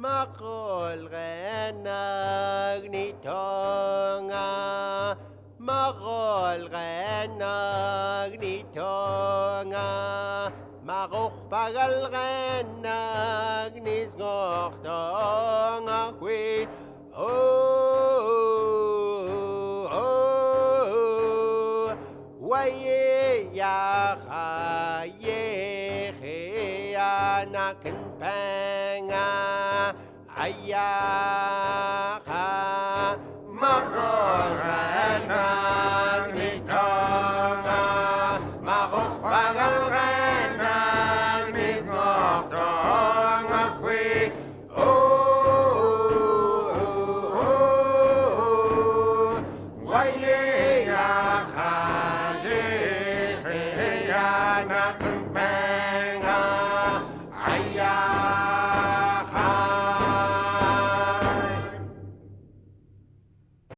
Makol renag nitonga, Makol renag nitonga, Maruch pagal renag nisgochtonga kwi. Waye yacha yeche anaken penga ayacha Makol renag